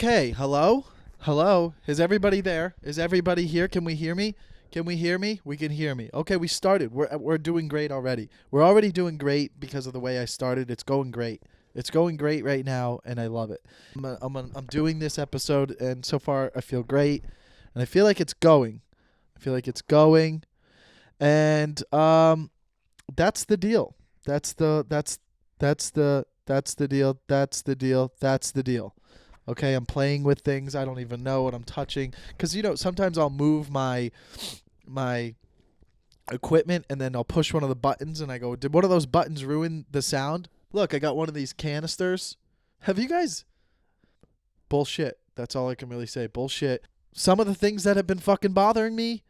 Okay, hello? Hello? Is everybody there? Is everybody here? Can we hear me? Can we hear me? We can hear me. Okay, we started. We're doing great already. We're already doing great because of the way I started. It's going great. It's going great right now, and I love it. I'm doing this episode, and so far I feel great, and I feel like it's going. I feel like it's going, and that's the deal. That's the deal. That's the deal. That's the deal. Okay, I'm playing with things. I don't even know what I'm touching. Because, sometimes I'll move my equipment and then I'll push one of the buttons and I go, did one of those buttons ruin the sound? Look, I got one of these canisters. Have you guys... Bullshit. That's all I can really say. Bullshit. Some of the things that have been fucking bothering me,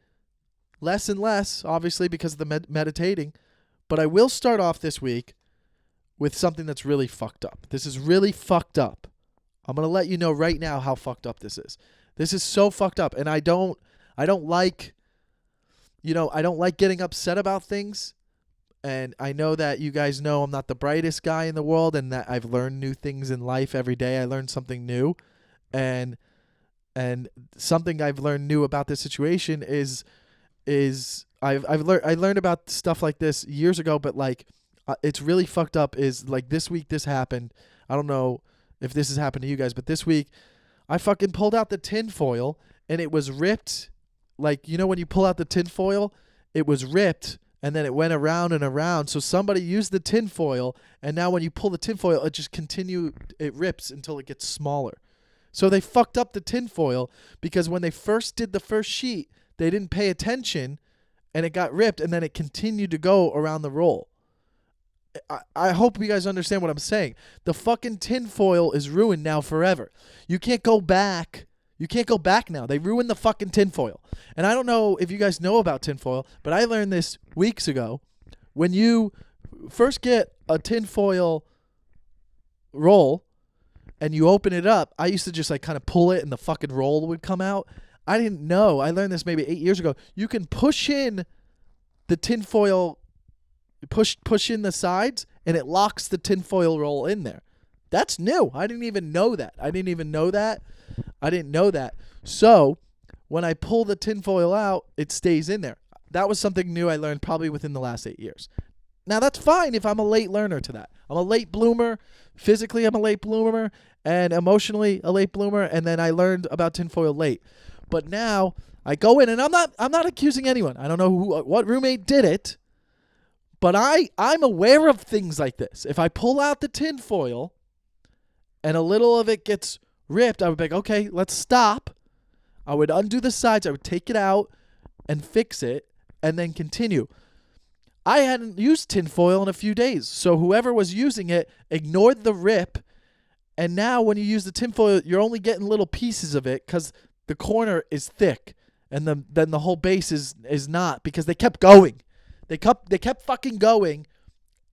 less and less, obviously, because of the meditating. But I will start off this week with something that's really fucked up. This is really fucked up. I'm going to let you know right now how fucked up this is. This is so fucked up. And I don't like, I don't like getting upset about things. And I know that you guys know I'm not the brightest guy in the world and that I've learned new things in life every day. I learn something new. And something I've learned new about this situation is I learned about stuff like this years ago, but it's really fucked up is this week this happened. I don't know if this has happened to you guys, but this week I fucking pulled out the tinfoil and it was ripped. When you pull out the tinfoil, it was ripped and then it went around and around. So somebody used the tinfoil and now when you pull the tinfoil, it rips until it gets smaller. So they fucked up the tinfoil because when they first did the first sheet, they didn't pay attention and it got ripped and then it continued to go around the roll. I hope you guys understand what I'm saying. The fucking tinfoil is ruined now forever. You can't go back. You can't go back now. They ruined the fucking tinfoil. And I don't know if you guys know about tinfoil, but I learned this weeks ago. When you first get a tinfoil roll and you open it up, I used to just kind of pull it and the fucking roll would come out. I didn't know. I learned this maybe 8 years ago. You can push in the tinfoil, push in the sides, and it locks the tinfoil roll in there. That's new. I didn't even know that. I didn't know that. So when I pull the tinfoil out, it stays in there. That was something new I learned probably within the last 8 years. Now, that's fine if I'm a late learner to that. I'm a late bloomer. Physically, I'm a late bloomer. And emotionally, a late bloomer. And then I learned about tinfoil late. But now I go in, and I'm not accusing anyone. I don't know what roommate did it. But I'm aware of things like this. If I pull out the tinfoil and a little of it gets ripped, I would be like, okay, let's stop. I would undo the sides. I would take it out and fix it and then continue. I hadn't used tinfoil in a few days. So whoever was using it ignored the rip. And now when you use the tinfoil, you're only getting little pieces of it because the corner is thick and then the whole base is not because they kept going. They kept fucking going,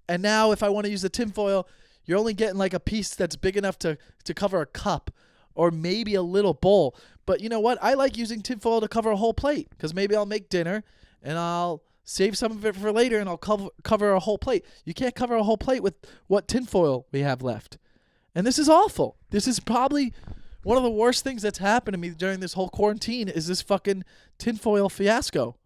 and now if I want to use the tinfoil, you're only getting a piece that's big enough to cover a cup or maybe a little bowl. But you know what? I like using tinfoil to cover a whole plate because maybe I'll make dinner and I'll save some of it for later and I'll cover a whole plate. You can't cover a whole plate with what tinfoil we have left. And this is awful. This is probably one of the worst things that's happened to me during this whole quarantine is this fucking tinfoil fiasco.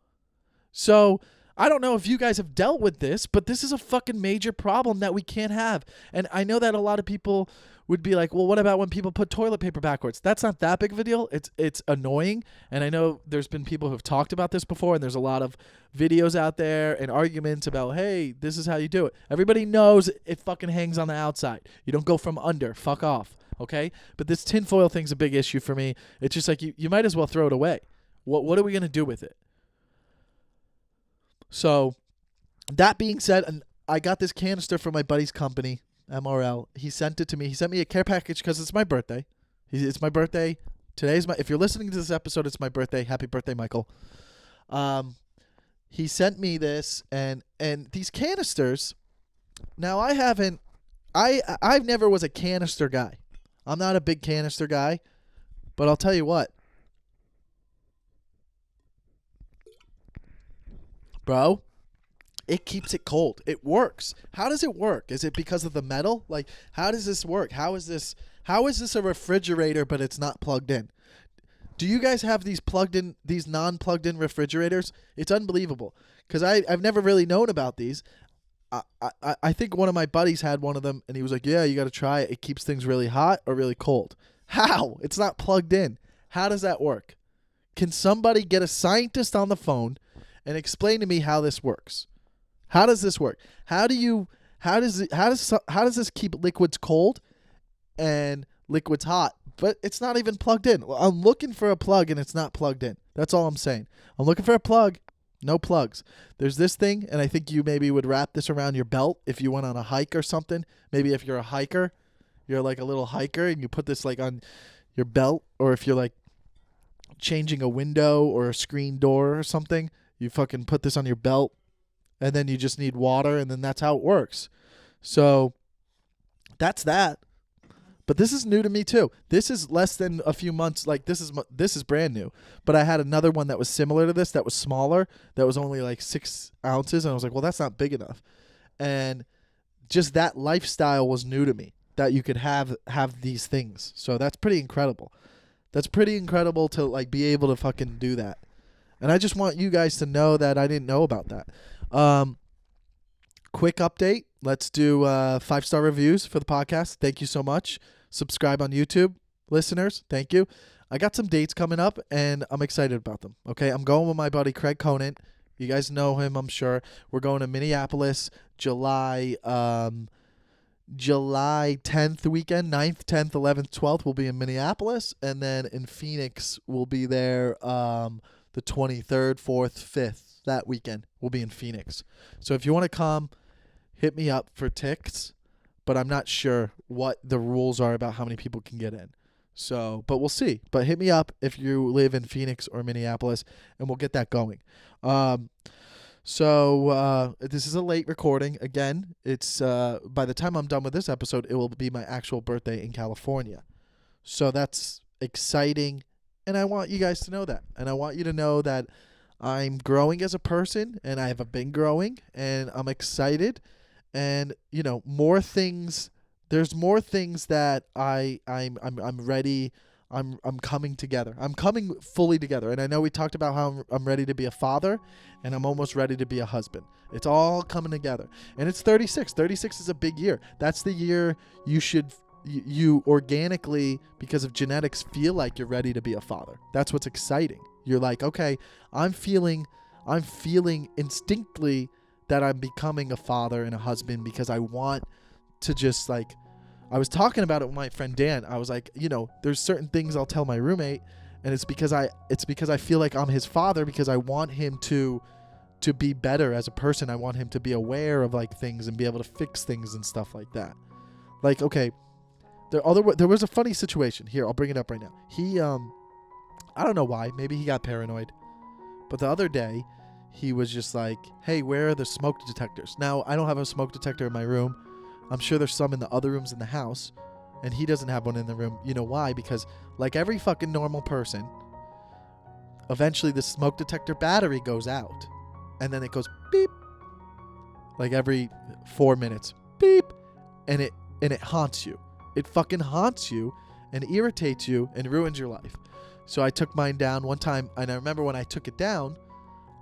So I don't know if you guys have dealt with this, but this is a fucking major problem that we can't have. And I know that a lot of people would be like, well, what about when people put toilet paper backwards? That's not that big of a deal. It's annoying. And I know there's been people who have talked about this before, and there's a lot of videos out there and arguments about, hey, this is how you do it. Everybody knows it fucking hangs on the outside. You don't go from under. Fuck off. Okay? But this tinfoil thing's a big issue for me. It's just you might as well throw it away. What are we going to do with it? So, that being said, and I got this canister from my buddy's company, MRL. He sent it to me. He sent me a care package because it's my birthday. It's my birthday. If you're listening to this episode, it's my birthday. Happy birthday, Michael. He sent me this and these canisters. Now, I've never was a canister guy. I'm not a big canister guy, but I'll tell you what. Bro, it keeps it cold. It works. How does it work? Is it because of the metal? Like, how does this work? How is this a refrigerator but it's not plugged in? Do you guys have these non-plugged in refrigerators? It's unbelievable because I've never really known about these. I think one of my buddies had one of them and he was like, yeah, you got to try it. It keeps things really hot or really cold. How? It's not plugged in. How does that work? Can somebody get a scientist on the phone and explain to me how this works? How does this work? How does this keep liquids cold and liquids hot? But it's not even plugged in. Well, I'm looking for a plug and it's not plugged in. That's all I'm saying. I'm looking for a plug. No plugs. There's this thing, and I think you maybe would wrap this around your belt if you went on a hike or something. Maybe if you're a hiker, you're like a little hiker, and you put this like on your belt, or if you're like changing a window or a screen door or something, you fucking put this on your belt, and then you just need water, and then that's how it works. So that's that. But this is new to me too. This is less than a few months. Like this is brand new. But I had another one that was similar to this that was smaller. That was only like 6 ounces. And I was like, well, that's not big enough. And just that lifestyle was new to me. That you could have these things. So that's pretty incredible. That's pretty incredible to like be able to fucking do that. And I just want you guys to know that I didn't know about that. Quick update. Let's do 5-star reviews for the podcast. Thank you so much. Subscribe on YouTube, listeners. Thank you. I got some dates coming up, and I'm excited about them. Okay, I'm going with my buddy Craig Conant. You guys know him, I'm sure. We're going to Minneapolis, July 10th weekend, 9th, 10th, 11th, 12th. We'll be in Minneapolis, and then in Phoenix, we'll be there the 23rd, 4th, 5th. That weekend, we'll be in Phoenix. So if you want to come, hit me up for tickets. But I'm not sure what the rules are about how many people can get in. So, but we'll see. But hit me up if you live in Phoenix or Minneapolis, and we'll get that going. So this is a late recording. Again, it's by the time I'm done with this episode, it will be my actual birthday in California. So that's exciting, and I want you guys to know that. And I want you to know that I'm growing as a person, and I have been growing, and I'm excited. And you know, more things. There's more things that I'm ready. I'm coming together. I'm coming fully together. And I know we talked about how I'm ready to be a father, and I'm almost ready to be a husband. It's all coming together. And it's 36. 36 is a big year. That's the year you organically, because of genetics, feel like you're ready to be a father. That's what's exciting. You're like, okay, I'm feeling instinctively that I'm becoming a father and a husband because I want to just like, I was talking about it with my friend Dan. I was like, you know, there's certain things I'll tell my roommate, and it's because I feel like I'm his father, because I want him to be better as a person. I want him to be aware of like things and be able to fix things and stuff like that. Like, okay, there was a funny situation here. I'll bring it up right now. He I don't know why. Maybe he got paranoid, but the other day, he was just like, hey, where are the smoke detectors? Now, I don't have a smoke detector in my room. I'm sure there's some in the other rooms in the house. And he doesn't have one in the room. You know why? Because like every fucking normal person, eventually the smoke detector battery goes out. And then it goes beep. Like every 4 minutes. Beep. And it haunts you. It fucking haunts you and irritates you and ruins your life. So I took mine down one time. And I remember when I took it down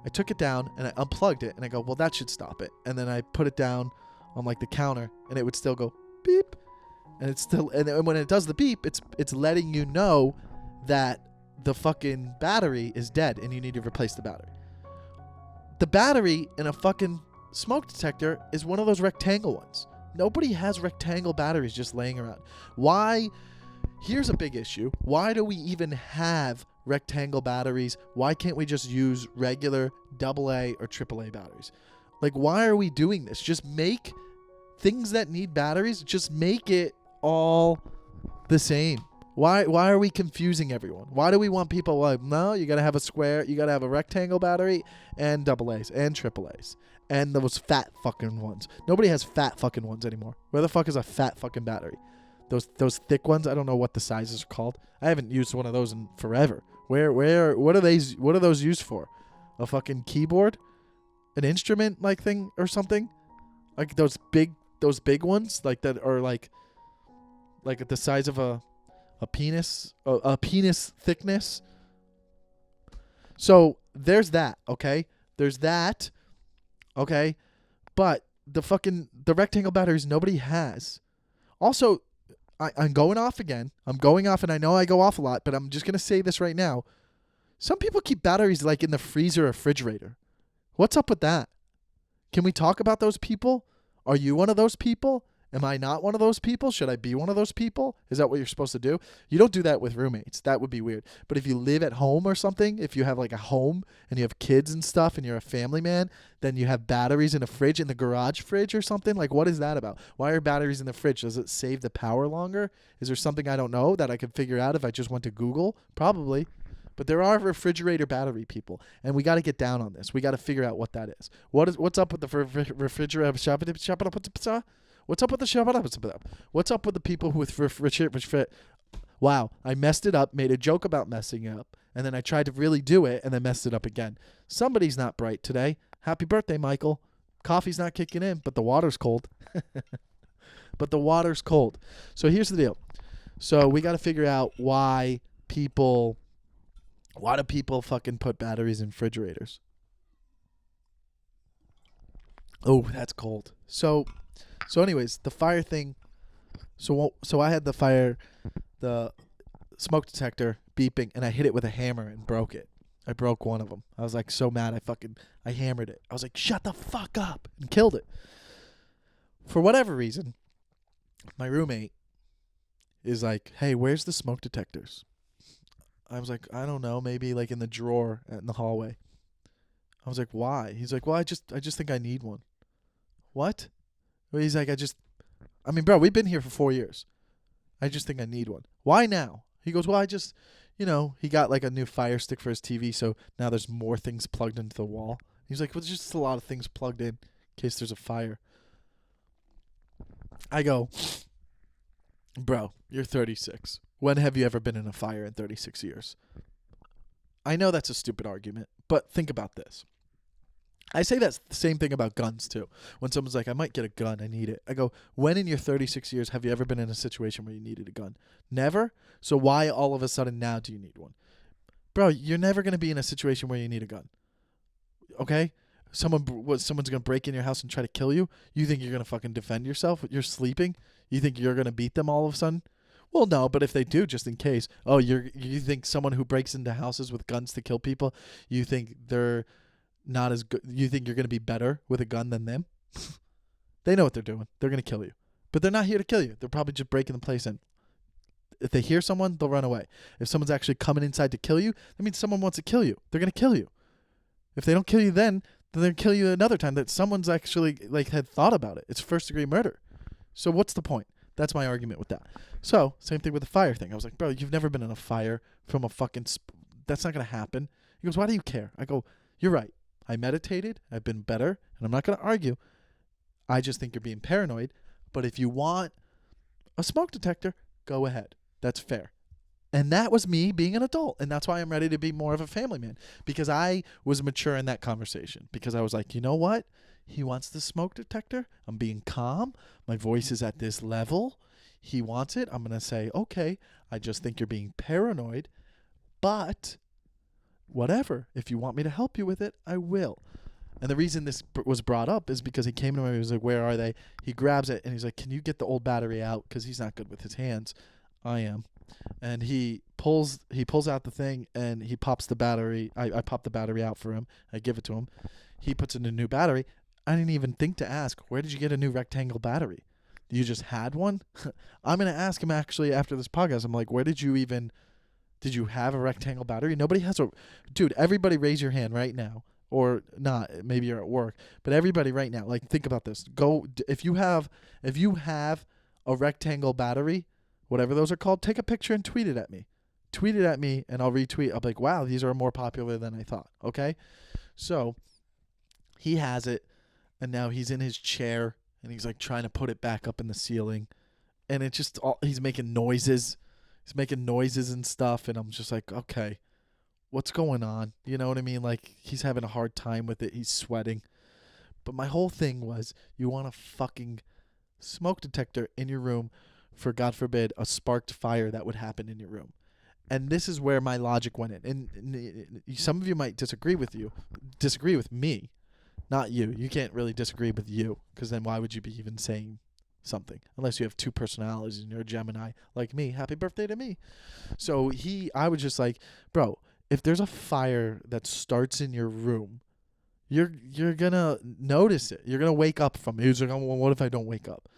and I unplugged it, and I go, well, that should stop it. And then I put it down on like the counter, and it would still go beep, and it's still, and when it does the beep, it's letting you know that the fucking battery is dead and you need to replace the battery. The battery in a fucking smoke detector is one of those rectangle ones. Nobody has rectangle batteries just laying around. Why? Here's a big issue. Why do we even have rectangle batteries? Why can't we just use regular AA or AAA batteries? Like, why are we doing this? Just make things that need batteries, just make it all the same. Why are we confusing everyone? Why do we want people like, no, you got to have a square, you got to have a rectangle battery and AA's and AAA's and those fat fucking ones. Nobody has fat fucking ones anymore. Where the fuck is a fat fucking battery? Those thick ones, I don't know what the sizes are called. I haven't used one of those in forever. What are those used for? A fucking keyboard? an instrument like thing or something, like those big ones like that are like the size of a penis, a penis thickness. So there's that, okay? There's that, okay? But the rectangle batteries nobody has. Also, I'm going off again. I'm going off, and I know I go off a lot, but I'm just going to say this right now. Some people keep batteries like in the freezer or refrigerator. What's up with that? Can we talk about those people? Are you one of those people? Am I not one of those people? Should I be one of those people? Is that what you're supposed to do? You don't do that with roommates. That would be weird. But if you live at home or something, if you have like a home and you have kids and stuff and you're a family man, then you have batteries in a fridge, in the garage fridge or something. Like, what is that about? Why are batteries in the fridge? Does it save the power longer? Is there something I don't know that I could figure out if I just went to Google? Probably. But there are refrigerator battery people, and we got to get down on this. We got to figure out what that is. What's up with the refrigerator? What's up with the What's up with the people with refrigerator? Wow, I messed it up, made a joke about messing it up, and then I tried to really do it and then messed it up again. Somebody's not bright today. Happy birthday, Michael. Coffee's not kicking in, but the water's cold. But the water's cold. So here's the deal. So we got to figure out why do people fucking put batteries in refrigerators? Oh, that's cold. So anyways, the fire thing. So I had the smoke detector beeping, and I hit it with a hammer and broke it. I broke one of them. I was like so mad. I hammered it. I was like, shut the fuck up, and killed it. For whatever reason, my roommate is like, hey, where's the smoke detectors? I was like, I don't know, maybe like in the drawer in the hallway. I was like, why? He's like, well, I just think I need one. What? Well, he's like, I mean, bro, we've been here for 4 years. I just think I need one. Why now? He goes, well, he got like a new fire stick for his TV, so now there's more things plugged into the wall. He's like, well, there's just a lot of things plugged in case there's a fire. I go, bro, you're 36. When have you ever been in a fire in 36 years? I know that's a stupid argument, but think about this. I say that's the same thing about guns, too. When someone's like, I might get a gun, I need it. I go, when in your 36 years have you ever been in a situation where you needed a gun? Never? So why all of a sudden now do you need one? Bro, you're never going to be in a situation where you need a gun. Okay? Someone's going to break in your house and try to kill you? You think you're going to fucking defend yourself? You're sleeping? You think you're going to beat them all of a sudden? Well, no, but if they do, just in case. Oh, you think someone who breaks into houses with guns to kill people, you think they're not as good? You think you're going to be better with a gun than them? They know what they're doing. They're going to kill you. But they're not here to kill you. They're probably just breaking the place in. If they hear someone, they'll run away. If someone's actually coming inside to kill you, that means someone wants to kill you. They're going to kill you. If they don't kill you then they're going to kill you another time that someone's actually like had thought about it. It's first-degree murder. So what's the point? That's my argument with that. So, same thing with the fire thing. I was like, bro, you've never been in a fire from a fucking... that's not going to happen. He goes, why do you care? I go, you're right. I meditated. I've been better. And I'm not going to argue. I just think you're being paranoid. But if you want a smoke detector, go ahead. That's fair. And that was me being an adult. And that's why I'm ready to be more of a family man. Because I was mature in that conversation. Because I was like, you know what? He wants the smoke detector. I'm being calm. My voice is at this level. He wants it. I'm going to say, okay, I just think you're being paranoid. But whatever. If you want me to help you with it, I will. And the reason this was brought up is because he came to me and he was like, where are they? He grabs it and he's like, can you get the old battery out? Because he's not good with his hands. I am. And he pulls out the thing and he pops the battery. I pop the battery out for him. I give it to him. He puts in a new battery. I didn't even think to ask, where did you get a new rectangle battery? You just had one? I'm going to ask him actually after this podcast. I'm like, did you have a rectangle battery? Nobody has dude, everybody raise your hand right now. Or not, maybe you're at work. But everybody right now, like, think about this. If you have a rectangle battery, whatever those are called, take a picture and tweet it at me. Tweet it at me and I'll retweet. I'll be like, wow, these are more popular than I thought. Okay? So he has it. And now he's in his chair and he's like trying to put it back up in the ceiling. And it's just, he's making noises. He's making noises and stuff. And I'm just like, okay, what's going on? You know what I mean? Like, he's having a hard time with it. He's sweating. But my whole thing was, you want a fucking smoke detector in your room for, God forbid, a sparked fire that would happen in your room. And this is where my logic went in. And some of you might disagree with me, not you. You can't really disagree with you, because then why would you be even saying something? Unless you have two personalities and you're a Gemini like me. Happy birthday to me. So I was just like, bro, if there's a fire that starts in your room, you're gonna notice it. You're gonna wake up from it. He's like, oh, well, what if I don't wake up?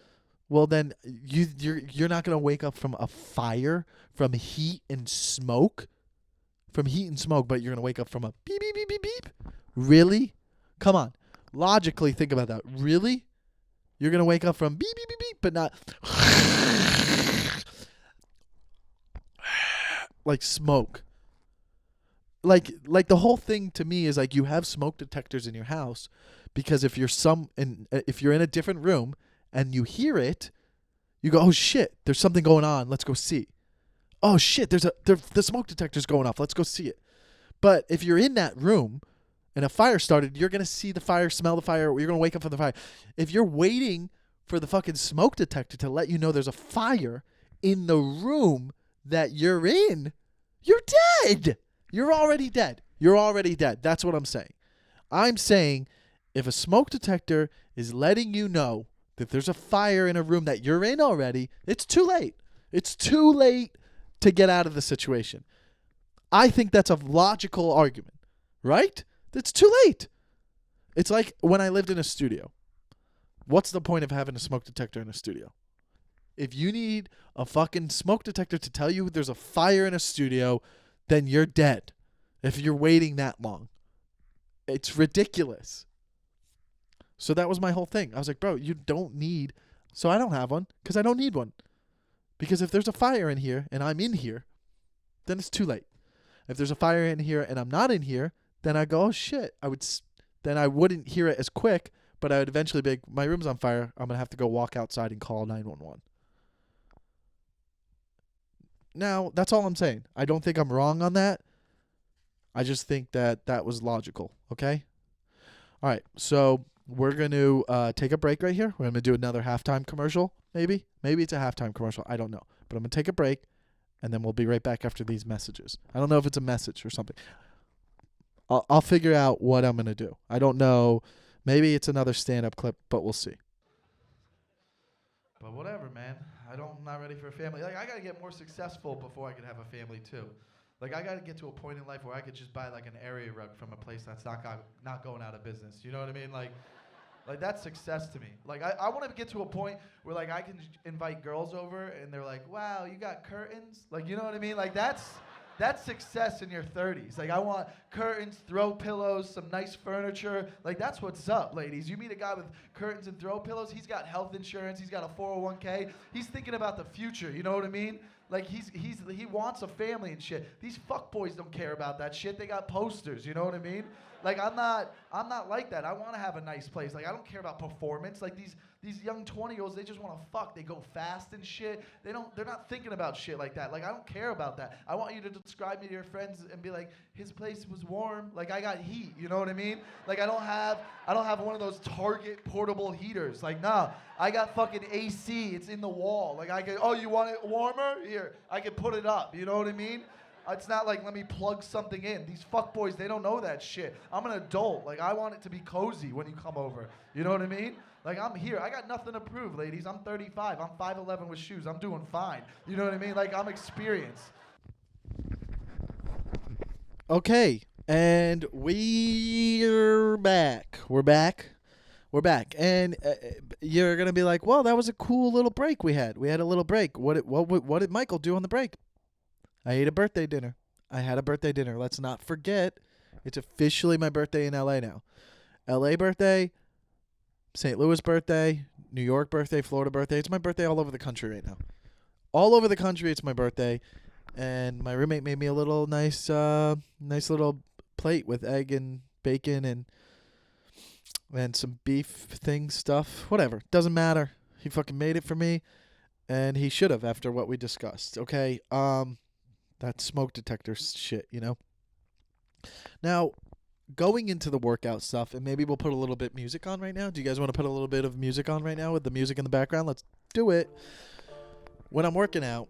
Well, then you're not gonna wake up from a fire, from heat and smoke, but you're gonna wake up from a beep beep beep beep beep. Really? Come on, logically think about that. Really? You're gonna wake up from beep beep beep beep, but not like smoke. Like the whole thing to me is like, you have smoke detectors in your house because if you're in a different room and you hear it, you go, oh shit, there's something going on. Let's go see. Oh shit, the smoke detector's going off. Let's go see it. But if you're in that room and a fire started, you're going to see the fire, smell the fire. You're going to wake up from the fire. If you're waiting for the fucking smoke detector to let you know there's a fire in the room that you're in, you're dead. You're already dead. You're already dead. That's what I'm saying. I'm saying if a smoke detector is letting you know that there's a fire in a room that you're in already, it's too late. It's too late to get out of the situation. I think that's a logical argument, right? It's too late. It's like when I lived in a studio. What's the point of having a smoke detector in a studio? If you need a fucking smoke detector to tell you there's a fire in a studio, then you're dead if you're waiting that long. It's ridiculous. So that was my whole thing. I was like, bro, you don't need... So I don't have one because I don't need one. Because if there's a fire in here and I'm in here, then it's too late. If there's a fire in here and I'm not in here, then I go, oh shit. Then I wouldn't hear it as quick, but I would eventually be like, my room's on fire. I'm going to have to go walk outside and call 911. Now, that's all I'm saying. I don't think I'm wrong on that. I just think that was logical, okay? All right, so we're going to take a break right here. We're going to do another halftime commercial, maybe. Maybe it's a halftime commercial. I don't know. But I'm going to take a break, and then we'll be right back after these messages. I don't know if it's a message or something. I'll figure out what I'm going to do. I don't know. Maybe it's another stand-up clip, but we'll see. But whatever, man. I'm not ready for a family. Like, I got to get more successful before I can have a family, too. Like, I got to get to a point in life where I could just buy, like, an area rug from a place that's not going out of business. You know what I mean? Like that's success to me. Like, I want to get to a point where, like, I can invite girls over, and they're like, wow, you got curtains? Like, you know what I mean? Like, that's success in your 30s. Like, I want curtains, throw pillows, some nice furniture. Like, that's what's up, ladies. You meet a guy with curtains and throw pillows, he's got health insurance, he's got a 401k. He's thinking about the future, you know what I mean? Like, he wants a family and shit. These fuckboys don't care about that shit. They got posters, you know what I mean? Like, I'm not like that. I want to have a nice place. Like, I don't care about performance. Like, these young 20-year-olds, they just want to fuck. They go fast and shit. They're not thinking about shit like that. Like, I don't care about that. I want you to describe me to your friends and be like, his place was warm. Like, I got heat. You know what I mean? Like, I don't have one of those Target portable heaters. Like, nah, I got fucking AC. It's in the wall. Like, oh, you want it warmer? Here, I can put it up. You know what I mean? It's not like, let me plug something in. These fuckboys, they don't know that shit. I'm an adult. Like, I want it to be cozy when you come over. You know what I mean? Like, I'm here. I got nothing to prove, ladies. I'm 35. I'm 5'11" with shoes. I'm doing fine. You know what I mean? Like, I'm experienced. Okay, and we're back. We're back. And you're going to be like, well, that was a cool little break we had. We had a little break. What did Michael do on the break? I ate a birthday dinner. I had a birthday dinner. Let's not forget, it's officially my birthday in LA now. LA birthday, St. Louis birthday, New York birthday, Florida birthday. It's my birthday all over the country right now. All over the country, it's my birthday. And my roommate made me a little nice little plate with egg and bacon and some beef stuff. Whatever. Doesn't matter. He fucking made it for me. And he should have after what we discussed. Okay. That smoke detector shit, you know. Now, going into the workout stuff, and maybe we'll put a little bit music on right now. Do you guys want to put a little bit of music on right now with the music in the background? Let's do it. When I'm working out,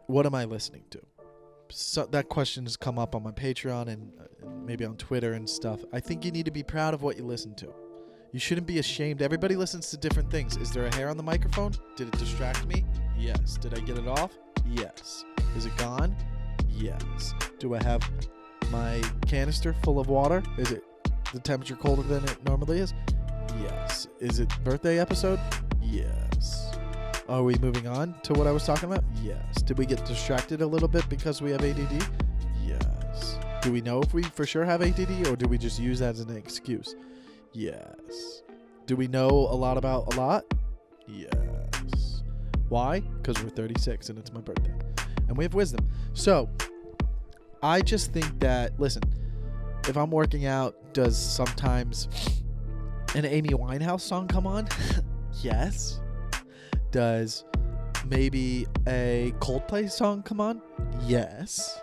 what am I listening to? So that question has come up on my Patreon and maybe on Twitter and stuff. I think you need to be proud of what you listen to. You shouldn't be ashamed. Everybody listens to different things. Is there a hair on the microphone? Did it distract me? Yes. Did I get it off? Yes. Is it gone? Yes. Do I have my canister full of water? Is it the temperature colder than it normally is? Yes. Is it birthday episode? Yes. Are we moving on to what I was talking about? Yes. Did we get distracted a little bit because we have ADD? Yes. Do we know if we for sure have ADD, or do we just use that as an excuse? Yes. Do we know a lot about a lot? Yes. Why? Because we're 36 and it's my birthday. And we have wisdom. So, I just think that, listen, if I'm working out, does sometimes an Amy Winehouse song come on? Yes. Does maybe a Coldplay song come on? Yes.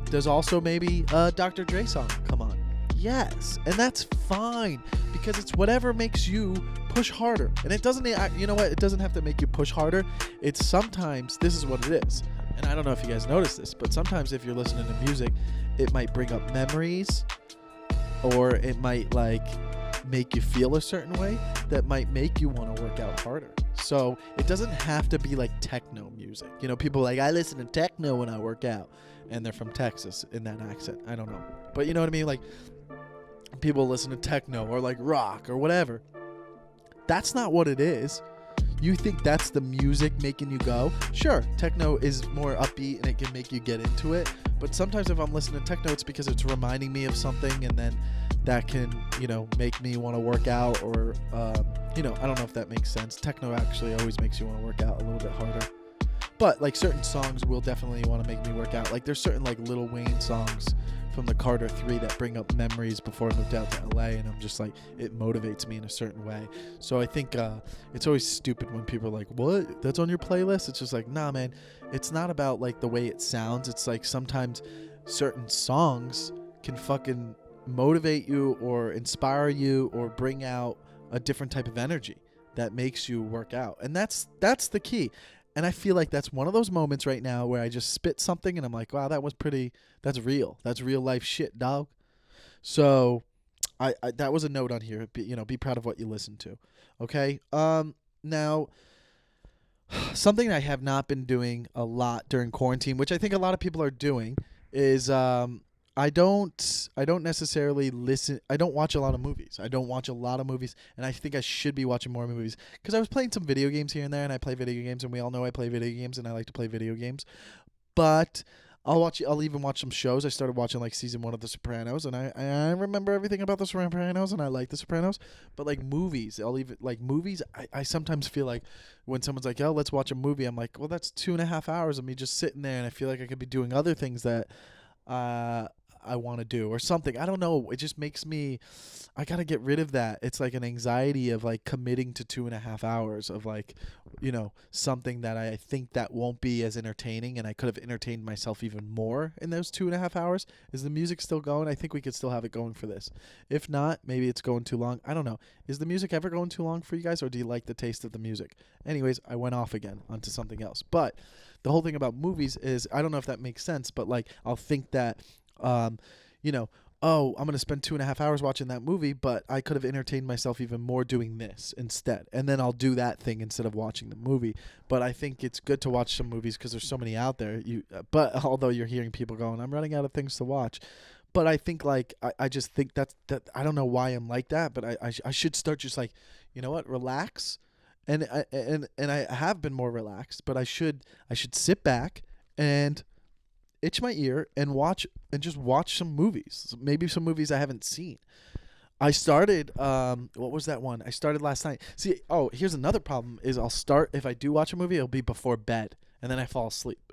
Does also maybe a Dr. Dre song come on? Yes. And that's fine, because it's whatever makes you push harder. And it doesn't, you know what? It doesn't have to make you push harder. It's sometimes, this is what it is. And I don't know if you guys notice this, but sometimes if you're listening to music, it might bring up memories, or it might like make you feel a certain way that might make you want to work out harder. So it doesn't have to be like techno music. You know, people are like, I listen to techno when I work out, and they're from Texas in that accent. I don't know. But you know what I mean? Like, people listen to techno or like rock or whatever. That's not what it is. You think that's the music making you go? Sure, techno is more upbeat and it can make you get into it. But sometimes if I'm listening to techno, it's because it's reminding me of something, and then that can, you know, make me want to work out, or, you know, I don't know if that makes sense. Techno actually always makes you want to work out a little bit harder. But like certain songs will definitely want to make me work out. Like there's certain like Lil Wayne songs from the Carter 3 that bring up memories before I moved out to LA, and I'm just like, it motivates me in a certain way. So I think it's always stupid when people are like, what? That's on your playlist? It's just like, nah, man. It's not about like the way it sounds. It's like sometimes certain songs can fucking motivate you or inspire you or bring out a different type of energy that makes you work out. And that's the key. And I feel like that's one of those moments right now where I just spit something and I'm like, wow, that's real. That's real life shit, dog. So I that was a note on here. Be proud of what you listen to. Okay. Now, something I have not been doing a lot during quarantine, which I think a lot of people are doing, is I don't necessarily listen. I don't watch a lot of movies. And I think I should be watching more movies, because I was playing some video games here and there, and I play video games, and we all know I play video games, and I like to play video games. But I'll even watch some shows. I started watching like season 1 of The Sopranos, and I remember everything about The Sopranos, and I like The Sopranos. But like movies, I sometimes feel like when someone's like, oh, let's watch a movie, I'm like, well, that's 2.5 hours of me just sitting there, and I feel like I could be doing other things that I want to do or something. I don't know. It just makes me, I got to get rid of that. It's like an anxiety of like committing to 2.5 hours of like, you know, something that I think that won't be as entertaining, and I could have entertained myself even more in those 2.5 hours. Is the music still going? I think we could still have it going for this. If not, maybe it's going too long. I don't know. Is the music ever going too long for you guys, or do you like the taste of the music? Anyways, I went off again onto something else. But the whole thing about movies is, I don't know if that makes sense, but like I'll think that, you know, oh, I'm going to spend 2.5 hours watching that movie, but I could have entertained myself even more doing this instead. And then I'll do that thing instead of watching the movie. But I think it's good to watch some movies because there's so many out there. But although you're hearing people going, I'm running out of things to watch. But I think like, I just think that I don't know why I'm like that, but I should start just like, you know what, relax. And I have been more relaxed, but I should sit back and itch my ear and just watch some movies. Maybe some movies I haven't seen. I started, what was that one? I started last night. See, here's another problem is if I do watch a movie, it'll be before bed, and then I fall asleep.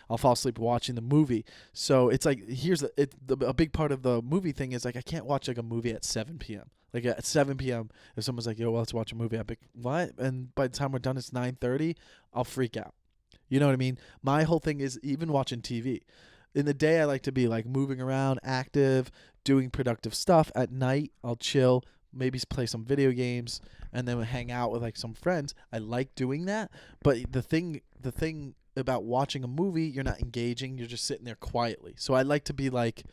I'll fall asleep watching the movie. So it's like, a big part of the movie thing is like, I can't watch like a movie at 7 p.m. Like at 7 p.m., if someone's like, yo, well, let's watch a movie, I'll be like, what? And by the time we're done, it's 9:30, I'll freak out. You know what I mean? My whole thing is even watching TV. In the day, I like to be like moving around, active, doing productive stuff. At night, I'll chill, maybe play some video games, and then hang out with like some friends. I like doing that. But the thing about watching a movie, you're not engaging. You're just sitting there quietly. So I like to be like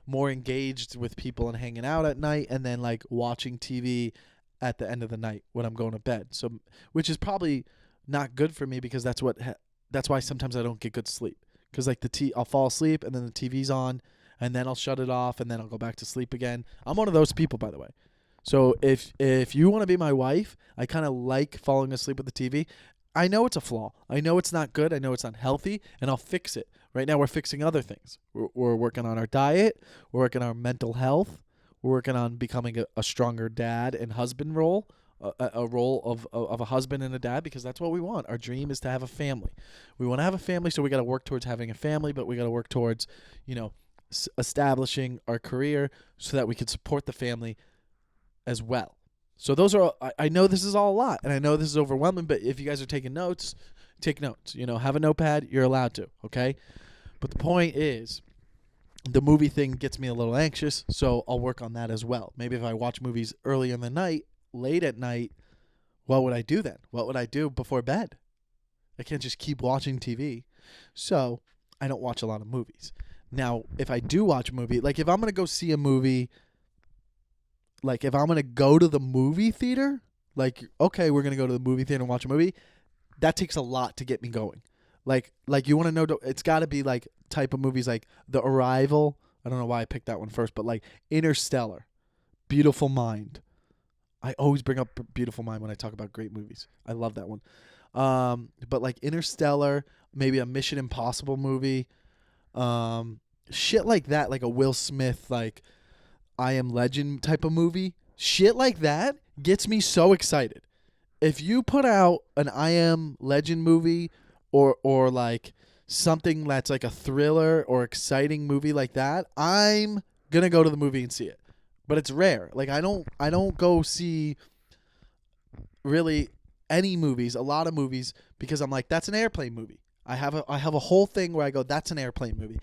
more engaged with people and hanging out at night, and then like watching TV at the end of the night when I'm going to bed. So, which is probably not good for me because that's why sometimes I don't get good sleep. Because like I'll fall asleep and then the TV's on, and then I'll shut it off and then I'll go back to sleep again. I'm one of those people, by the way. So if you want to be my wife, I kind of like falling asleep with the TV. I know it's a flaw. I know it's not good. I know it's unhealthy, and I'll fix it. Right now we're fixing other things. We're working on our diet. We're working on our mental health. We're working on becoming a stronger dad and husband role. A role of a husband and a dad, because that's what we want. Our dream is to have a family. We want to have a family, so we got to work towards having a family, but we got to work towards, establishing our career so that we can support the family as well. So those are, I know this is all a lot, and I know this is overwhelming, but if you guys are taking notes, take notes. Have a notepad. You're allowed to, okay? But the point is, the movie thing gets me a little anxious, so I'll work on that as well. Maybe if I watch movies early in the night, late at night, what would I do then? What would I do before bed? I can't just keep watching TV. So I don't watch a lot of movies. Now, if I do watch a movie, like if I'm going to go see a movie, like if I'm going to go to the movie theater, like, okay, we're going to go to the movie theater and watch a movie, that takes a lot to get me going. Like you want to know, it's got to be like type of movies like The Arrival. I don't know why I picked that one first, but like Interstellar, Beautiful Mind. I always bring up Beautiful Mind when I talk about great movies. I love that one. But like Interstellar, maybe a Mission Impossible movie, shit like that, like a Will Smith, like I Am Legend type of movie. Shit like that gets me so excited. If you put out an I Am Legend movie or like something that's like a thriller or exciting movie like that, I'm gonna go to the movie and see it. But it's rare. Like I don't go see really any movies, a lot of movies, because I'm like, that's an airplane movie. I have a whole thing where I go, that's an airplane movie.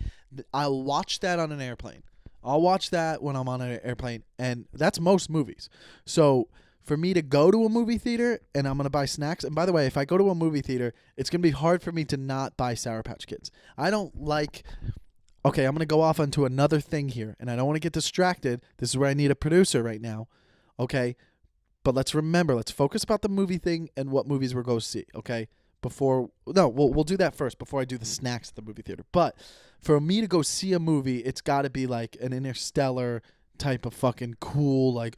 I'll watch that on an airplane. I'll watch that when I'm on an airplane, and that's most movies. So for me to go to a movie theater and I'm going to buy snacks, and by the way, if I go to a movie theater, it's going to be hard for me to not buy Sour Patch Kids. I don't like... Okay, I'm going to go off onto another thing here, and I don't want to get distracted. This is where I need a producer right now, okay? But let's focus about the movie thing and what movies we're going to see, okay? We'll do that first before I do the snacks at the movie theater. But for me to go see a movie, it's got to be like an Interstellar type of fucking cool, like,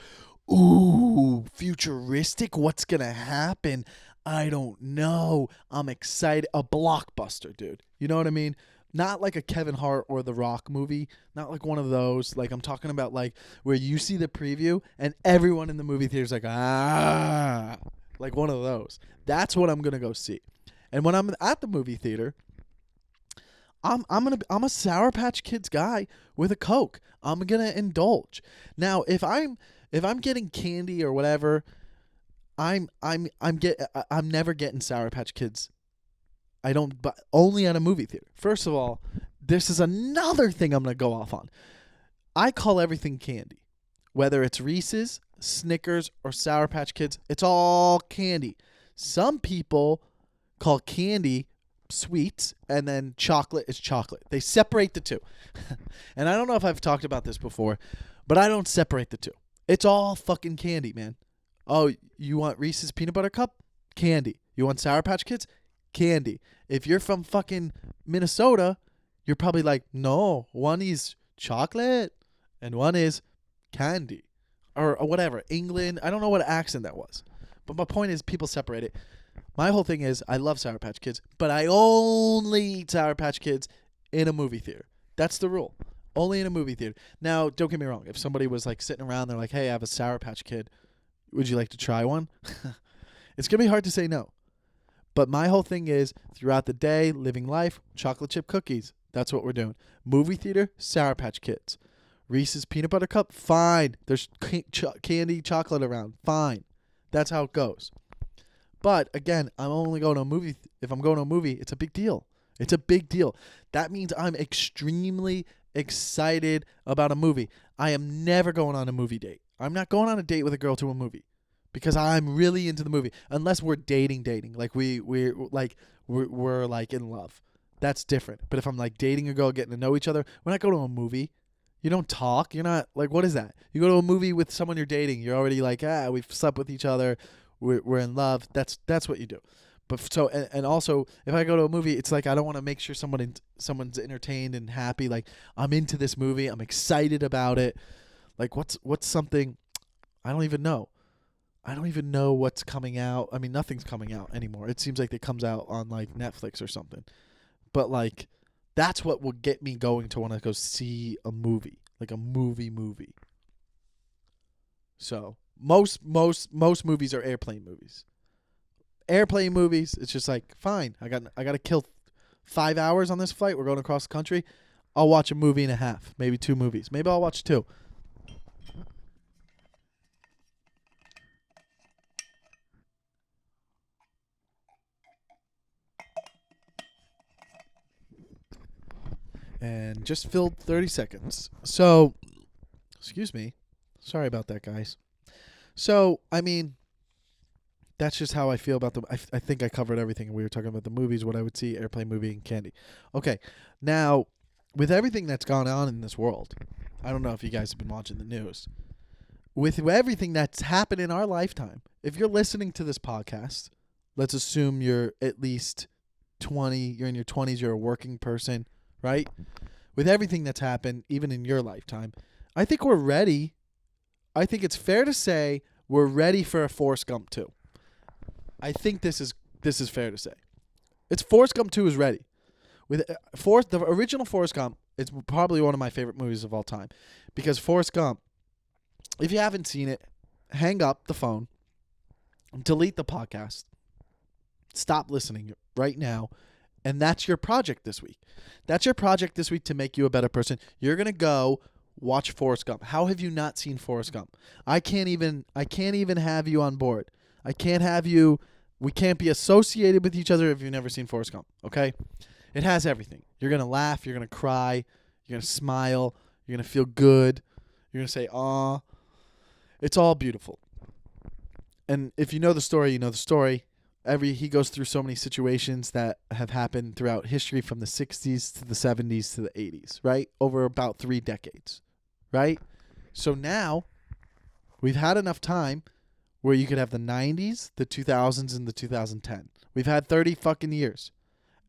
ooh, futuristic, what's going to happen? I don't know. I'm excited. A blockbuster, dude. You know what I mean? Not like a Kevin Hart or The Rock movie. Not like one of those. Like I'm talking about like where you see the preview and everyone in the movie theater is like, ah. Like one of those. That's what I'm going to go see. And when I'm at the movie theater, I'm a Sour Patch Kids guy with a Coke. I'm going to indulge. Now, if I'm getting candy or whatever, I'm never getting Sour Patch Kids. I don't, but only at a movie theater. First of all, this is another thing I'm going to go off on. I call everything candy. Whether it's Reese's, Snickers, or Sour Patch Kids, it's all candy. Some people call candy sweets, and then chocolate is chocolate. They separate the two. And I don't know if I've talked about this before, but I don't separate the two. It's all fucking candy, man. Oh, you want Reese's Peanut Butter Cup? Candy. You want Sour Patch Kids? Candy. If you're from fucking Minnesota, you're probably like, no, one is chocolate and one is candy. Or whatever. England. I don't know what accent that was. But my point is people separate it. My whole thing is I love Sour Patch Kids, but I only eat Sour Patch Kids in a movie theater. That's the rule. Only in a movie theater. Now, don't get me wrong. If somebody was like sitting around, they're like, hey, I have a Sour Patch Kid. Would you like to try one? It's going to be hard to say no. But my whole thing is throughout the day, living life, chocolate chip cookies. That's what we're doing. Movie theater, Sour Patch Kids. Reese's Peanut Butter Cup, fine. There's candy chocolate around, fine. That's how it goes. But again, I'm only going to a movie. If I'm going to a movie, it's a big deal. It's a big deal. That means I'm extremely excited about a movie. I am never going on a movie date. I'm not going on a date with a girl to a movie because I'm really into the movie. Unless we're dating, like we're like in love. That's different. But if I'm like dating a girl, getting to know each other, when I go to a movie, you don't talk. You're not like, what is that? You go to a movie with someone you're dating. You're already like, we've slept with each other. We're in love. That's what you do. But so and also if I go to a movie, it's like I don't want to make sure someone's entertained and happy. Like I'm into this movie. I'm excited about it. Like what's something I don't even know. I don't even know what's coming out. I mean, nothing's coming out anymore. It seems like it comes out on like Netflix or something. But like that's what will get me going to want to go see a movie, like a movie. So most movies are airplane movies. Airplane movies, it's just like fine. I got to kill 5 hours on this flight. We're going across the country. I'll watch a movie and a half, maybe 2 movies. Maybe I'll watch 2. And just filled 30 seconds. So, excuse me. Sorry about that, guys. So, I mean, that's just how I feel about them. I think I covered everything. We were talking about the movies, what I would see, airplane movie, and candy. Okay, now, with everything that's gone on in this world, I don't know if you guys have been watching the news. With everything that's happened in our lifetime, if you're listening to this podcast, let's assume you're at least 20, you're in your 20s, you're a working person, right? With everything that's happened, even in your lifetime, I think we're ready. I think it's fair to say we're ready for a Forrest Gump 2. I think this is fair to say. It's Forrest Gump 2 is ready. With the original Forrest Gump, it's probably one of my favorite movies of all time. Because Forrest Gump, if you haven't seen it, hang up the phone, delete the podcast, stop listening right now, and that's your project this week. That's your project this week to make you a better person. You're going to go watch Forrest Gump. How have you not seen Forrest Gump? I can't even have you on board. I can't have you. We can't be associated with each other if you've never seen Forrest Gump, okay? It has everything. You're going to laugh. You're going to cry. You're going to smile. You're going to feel good. You're going to say, aw. It's all beautiful. And if you know the story, you know the story. He goes through so many situations that have happened throughout history from the 60s to the 70s to the 80s, right? Over about 3 decades, right? So now we've had enough time where you could have the 90s, the 2000s, and the 2010. We've had 30 fucking years.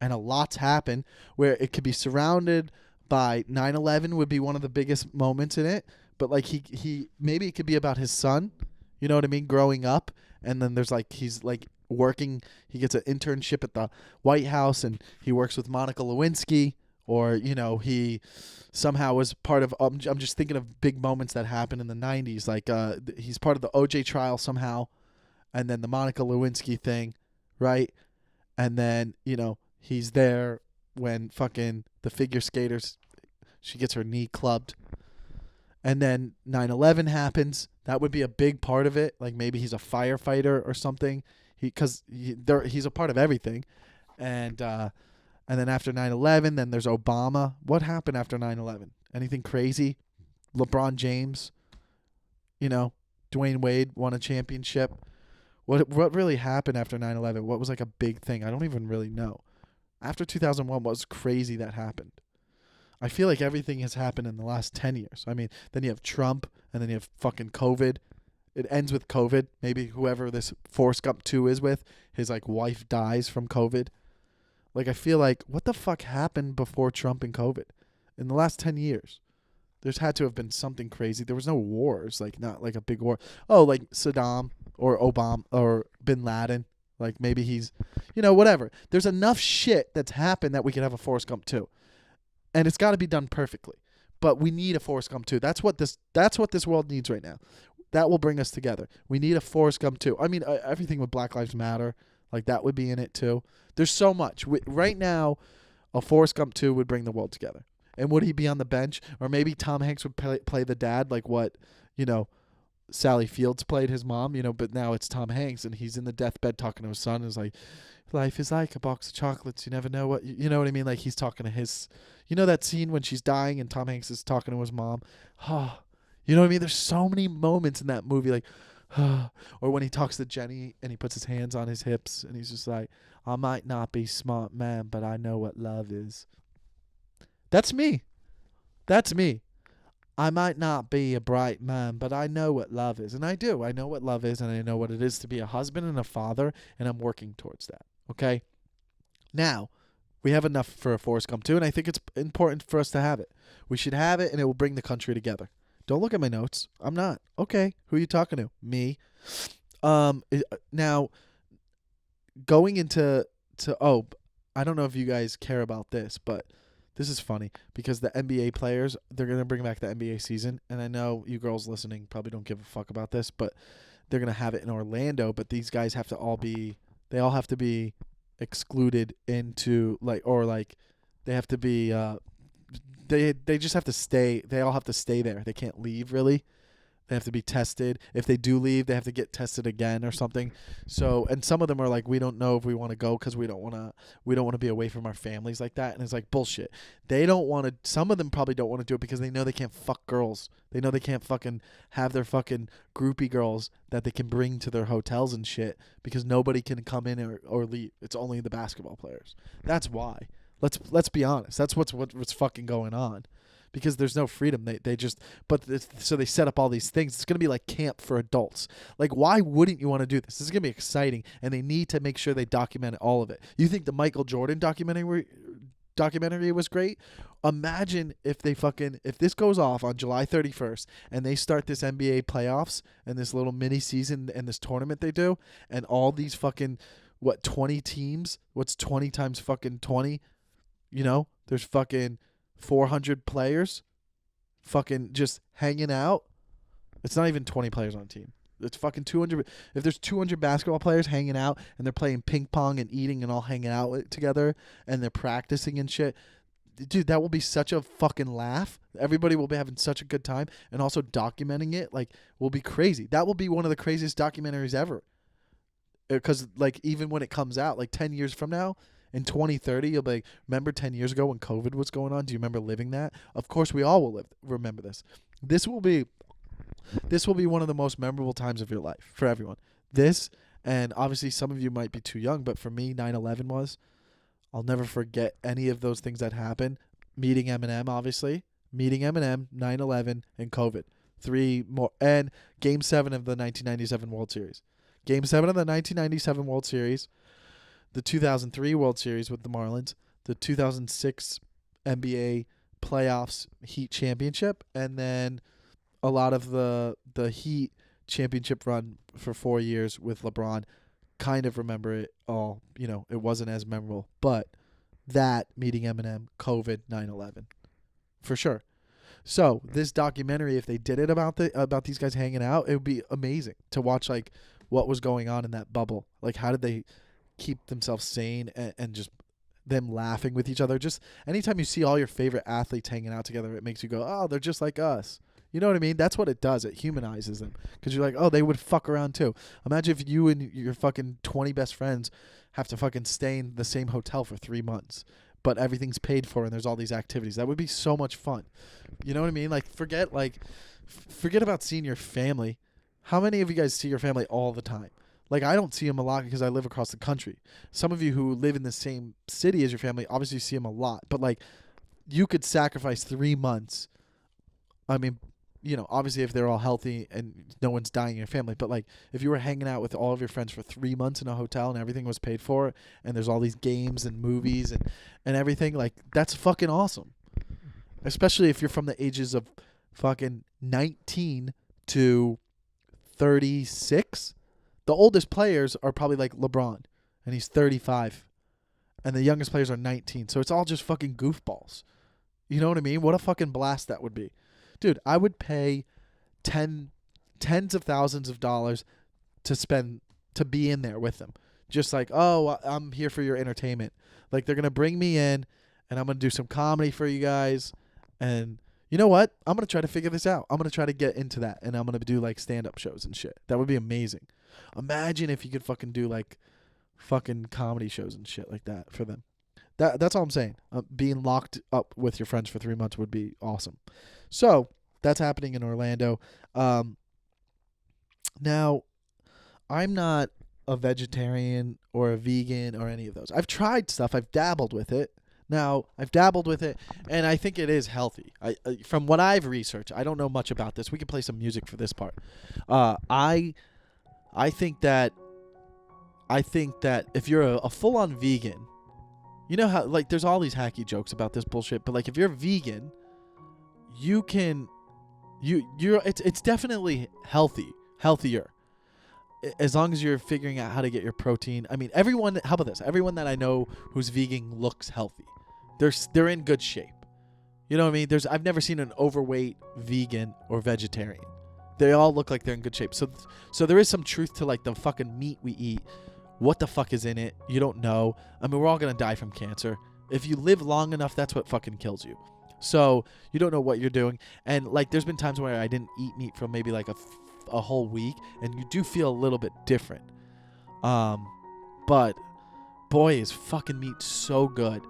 And a lot's happened where it could be surrounded by 9/11 would be one of the biggest moments in it. But like he maybe it could be about his son, you know what I mean, growing up. And then there's like he's like working. He gets an internship at the White House and he works with Monica Lewinsky. Or, you know, he somehow was part of, I'm just thinking of big moments that happened in the 90s. Like he's part of the OJ trial somehow. And then the Monica Lewinsky thing, right? And then, you know, he's there when fucking the figure skaters, she gets her knee clubbed. And then 9/11 happens. That would be a big part of it. Like maybe he's a firefighter or something. Because he's a part of everything. And then after 9/11, then there's Obama. What happened after 9/11? Anything crazy? LeBron James, you know, Dwayne Wade won a championship. What really happened after 9/11? What was like a big thing? I don't even really know. After 2001, what was crazy that happened? I feel like everything has happened in the last 10 years. I mean, then you have Trump, and then you have fucking COVID. It ends with COVID. Maybe whoever this Forrest Gump 2 is with, his like wife dies from COVID. Like, I feel like, what the fuck happened before Trump and COVID? In the last 10 years, there's had to have been something crazy. There was no wars, like, not like a big war. Oh, like Saddam or Obama or Bin Laden. Like, maybe he's, you know, whatever. There's enough shit that's happened that we could have a Forrest Gump 2. And it's got to be done perfectly. But we need a Forrest Gump 2. That's what this world needs right now. That will bring us together. We need a Forrest Gump 2. I mean, everything with Black Lives Matter, like, that would be in it too. There's so much. Right now, a Forrest Gump 2 would bring the world together. And would he be on the bench? Or maybe Tom Hanks would play the dad, like what, you know, Sally Fields played his mom, but now it's Tom Hanks, and he's in the deathbed talking to his son. And is like, life is like a box of chocolates. You never know what you know what I mean. Like he's talking to his, that scene when she's dying and Tom Hanks is talking to his mom. Oh, you know what I mean? There's so many moments in that movie, like, or when he talks to Jenny and he puts his hands on his hips and he's just like, I might not be smart man, but I know what love is. That's me. That's me. I might not be a bright man, but I know what love is. And I do. I know what love is, and I know what it is to be a husband and a father, and I'm working towards that. Okay? Now, we have enough for a Forrest Gump 2, and I think it's important for us to have it. We should have it, and it will bring the country together. Don't look at my notes. I'm not. Okay. Who are you talking to? Me. Now, going into I don't know if you guys care about this, but this is funny because the NBA players, they're going to bring back the NBA season. And I know you girls listening probably don't give a fuck about this, but they're going to have it in Orlando. But these guys have to they all have to be excluded into they have to be, they just have to stay. They all have to stay there. They can't leave really. They have to be tested. If they do leave, they have to get tested again or something. So, and some of them are like, we don't know if we want to go because we don't want to be away from our families like that. And it's like bullshit. They don't want to. Some of them probably don't want to do it because they know they can't fuck girls. They know they can't fucking have their fucking groupie girls that they can bring to their hotels and shit because nobody can come in or leave. It's only the basketball players. That's why. Let's be honest. That's what's fucking going on. Because there's no freedom. So they set up all these things. It's going to be like camp for adults. Like, why wouldn't you want to do this? This is going to be exciting, and they need to make sure they document all of it. You think the Michael Jordan documentary was great? Imagine if this goes off on July 31st, and they start this NBA playoffs and this little mini season and this tournament they do, and all these fucking, 20 teams? What's 20 times fucking 20? There's fucking 400 players fucking just hanging out. It's not even 20 players on a team. It's fucking 200. If there's 200 basketball players hanging out and they're playing ping pong and eating and all hanging out together and they're practicing and shit, dude, that will be such a fucking laugh. Everybody will be having such a good time, and also documenting it will be crazy. That will be one of the craziest documentaries ever. Because even when it comes out 10 years from now, in 2030, you'll be like, remember 10 years ago when COVID was going on? Do you remember living that? Of course, we all will remember this. This will be one of the most memorable times of your life for everyone. This, and obviously some of you might be too young, but for me, 9/11 was. I'll never forget any of those things that happened. Meeting Eminem, obviously. Meeting Eminem, 9/11, and COVID. 3 more. And Game 7 of the 1997 World Series. Game 7 of the 1997 World Series. The 2003 World Series with the Marlins, the 2006 NBA playoffs Heat championship, and then a lot of the Heat championship run for 4 years with LeBron. Kind of remember it all. It wasn't as memorable, but that, meeting Eminem, COVID, 9/11, for sure. So this documentary, if they did it about these guys hanging out, it would be amazing to watch what was going on in that bubble. How did they keep themselves sane and just them laughing with each other. Just anytime you see all your favorite athletes hanging out together, it makes you go, oh, they're just like us. You know what I mean? That's what it does. It humanizes them because you're like, oh, they would fuck around too. Imagine if you and your fucking 20 best friends have to fucking stay in the same hotel for 3 months, but everything's paid for and there's all these activities. That would be so much fun. You know what I mean? Forget about seeing your family. How many of you guys see your family all the time? I don't see them a lot because I live across the country. Some of you who live in the same city as your family obviously see them a lot. But, you could sacrifice 3 months. I mean, obviously if they're all healthy and no one's dying in your family. But, if you were hanging out with all of your friends for 3 months in a hotel and everything was paid for and there's all these games and movies and everything, that's fucking awesome. Especially if you're from the ages of fucking 19 to 36. The oldest players are probably LeBron, and he's 35. And the youngest players are 19. So it's all just fucking goofballs. You know what I mean? What a fucking blast that would be. Dude, I would pay tens of thousands of dollars to be in there with them. Just oh, I'm here for your entertainment. They're going to bring me in, and I'm going to do some comedy for you guys. And, You know what? I'm going to try to figure this out. I'm going to try to get into that, and I'm going to do like stand-up shows and shit. That would be amazing. Imagine if you could fucking do like fucking comedy shows and shit like that for them. That's all I'm saying. Being locked up with your friends for 3 months would be awesome. So that's happening in Orlando. Now, I'm not a vegetarian or a vegan or any of those. I've tried stuff. I've dabbled with it. Now, I've dabbled with it, and I think it is healthy. From what I've researched, I don't know much about this. We can play some music for this part. I think that if you're a full-on vegan, you know how like there's all these hacky jokes about this bullshit, but like if you're vegan, it's definitely healthier. As long as you're figuring out how to get your protein. I mean, how about this? Everyone that I know who's vegan looks healthy. They're in good shape. You know what I mean? I've never seen an overweight vegan or vegetarian. They all look like they're in good shape. So there is some truth to like the fucking meat we eat. What the fuck is in it? You don't know. I mean, we're all going to die from cancer. If you live long enough, that's what fucking kills you. So you don't know what you're doing. And like there's been times where I didn't eat meat for maybe like a whole week, and you do feel a little bit different. But boy, is fucking meat so good.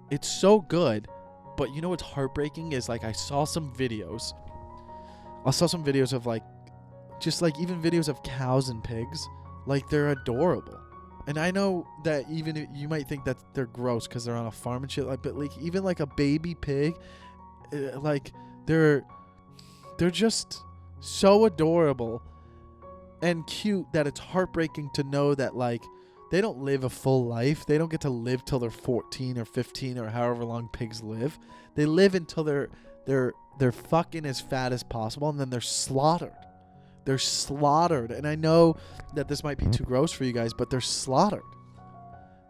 It's so good. But you know what's heartbreaking is like I saw some videos of like just like even videos of cows and pigs. Like they're adorable. And I know that even if you might think that they're gross because they're on a farm and shit, like, but like even like a baby pig, like they're just so adorable and cute that it's heartbreaking to know that like they don't live a full life. They don't get to live till they're 14 or 15 or however long pigs live. They live until they're fucking as fat as possible, and then they're slaughtered. They're slaughtered. And I know that this might be too gross for you guys, but they're slaughtered.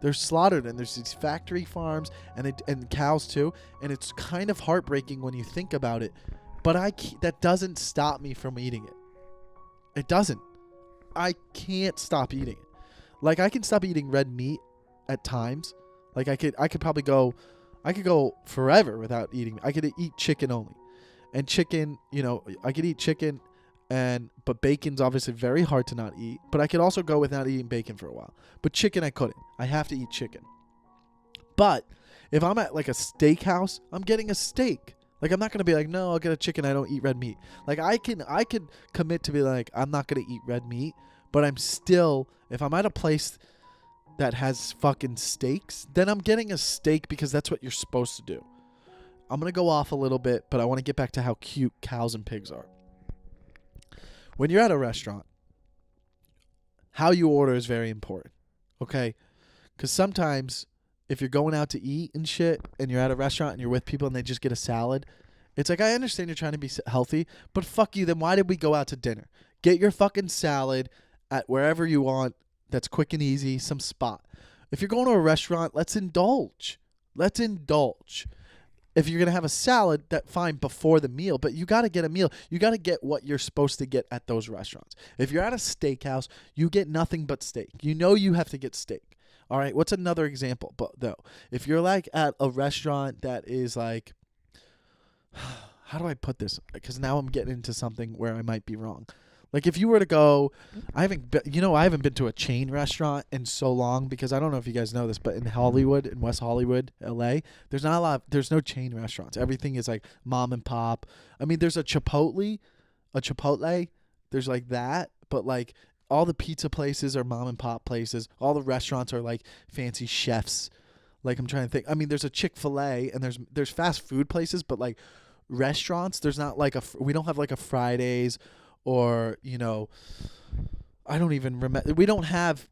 They're slaughtered, and there's these factory farms and cows too, and it's kind of heartbreaking when you think about it. But that doesn't stop me from eating it. It doesn't. I can't stop eating it. Like I can stop eating red meat at times. Like I could probably go forever without eating. I could eat chicken only. And chicken, you know, I could eat chicken, but bacon's obviously very hard to not eat. But I could also go without eating bacon for a while. But chicken I couldn't. I have to eat chicken. But if I'm at like a steakhouse, I'm getting a steak. Like I'm not gonna be like, no, I'll get a chicken. I don't eat red meat. Like I could commit to be like, I'm not gonna eat red meat, but I'm still, if I'm at a place that has fucking steaks, then I'm getting a steak because that's what you're supposed to do. I'm gonna go off a little bit, but I want to get back to how cute cows and pigs are. When you're at a restaurant, how you order is very important. Okay, because sometimes if you're going out to eat and shit and you're at a restaurant and you're with people and they just get a salad, it's like, I understand you're trying to be healthy, but fuck you, then why did we go out to dinner? Get your fucking salad at wherever you want that's quick and easy, some spot. If you're going to a restaurant, let's indulge. Let's indulge. If you're going to have a salad, that fine before the meal, but you got to get a meal. You got to get what you're supposed to get at those restaurants. If you're at a steakhouse, you get nothing but steak. You know you have to get steak. All right, what's another example? But though, if you're like at a restaurant that is like, how do I put this? Because now I'm getting into something where I might be wrong. Like if you were to go, I haven't been to a chain restaurant in so long, because I don't know if you guys know this, but in Hollywood, in West Hollywood, LA, there's no chain restaurants. Everything is like mom and pop. I mean, there's a Chipotle, there's like that, but like all the pizza places are mom and pop places. All the restaurants are like fancy chefs. Like I'm trying to think. I mean, there's a Chick-fil-A and there's fast food places, but like restaurants, there's not like we don't have like a Fridays, or, you know, I don't even remember. We don't have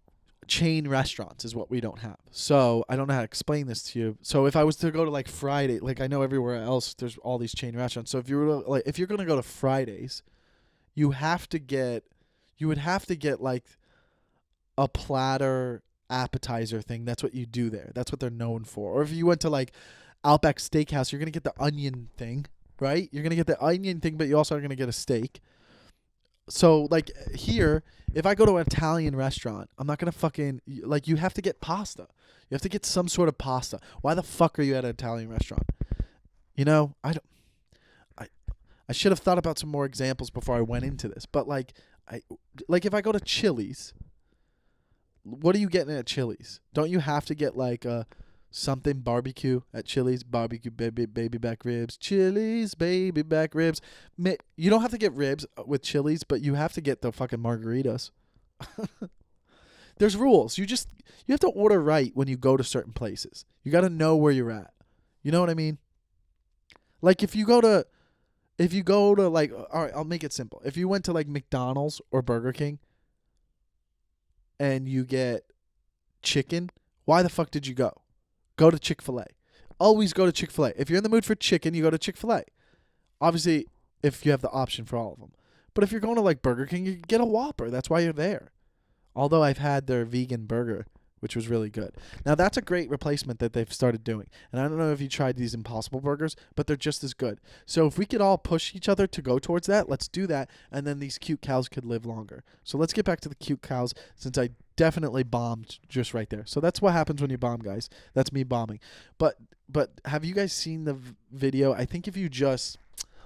chain restaurants is what we don't have. So I don't know how to explain this to you. So if I was to go to like Friday, like I know everywhere else there's all these chain restaurants. So if you're going to go to Fridays, you would have to get like a platter appetizer thing. That's what you do there. That's what they're known for. Or if you went to like Outback Steakhouse, you're going to get the onion thing, right? You're going to get the onion thing, but you also are going to get a steak. So like here, if I go to an Italian restaurant, I'm not going to fucking, like, you have to get pasta. You have to get some sort of pasta. Why the fuck are you at an Italian restaurant? You know, I should have thought about some more examples before I went into this. But like if I go to Chili's, what are you getting at Chili's? Don't you have to get like something barbecue at Chili's? Barbecue baby back ribs. Chili's baby back ribs. You don't have to get ribs with Chili's, but you have to get the fucking margaritas. There's rules. You have to order right when you go to certain places. You got to know where you're at. You know what I mean? Like if you go to like, all right, I'll make it simple. If you went to like McDonald's or Burger King and you get chicken, why the fuck did you go? Go to Chick-fil-A. Always go to Chick-fil-A. If you're in the mood for chicken, you go to Chick-fil-A. Obviously, if you have the option for all of them. But if you're going to like Burger King, you get a Whopper. That's why you're there. Although I've had their vegan burger, which was really good. Now, that's a great replacement that they've started doing. And I don't know if you tried these Impossible Burgers, but they're just as good. So if we could all push each other to go towards that, let's do that. And then these cute cows could live longer. So let's get back to the cute cows, since I definitely bombed just right there. So that's what happens when you bomb, guys. That's me bombing. But have you guys seen the video? I think if you just...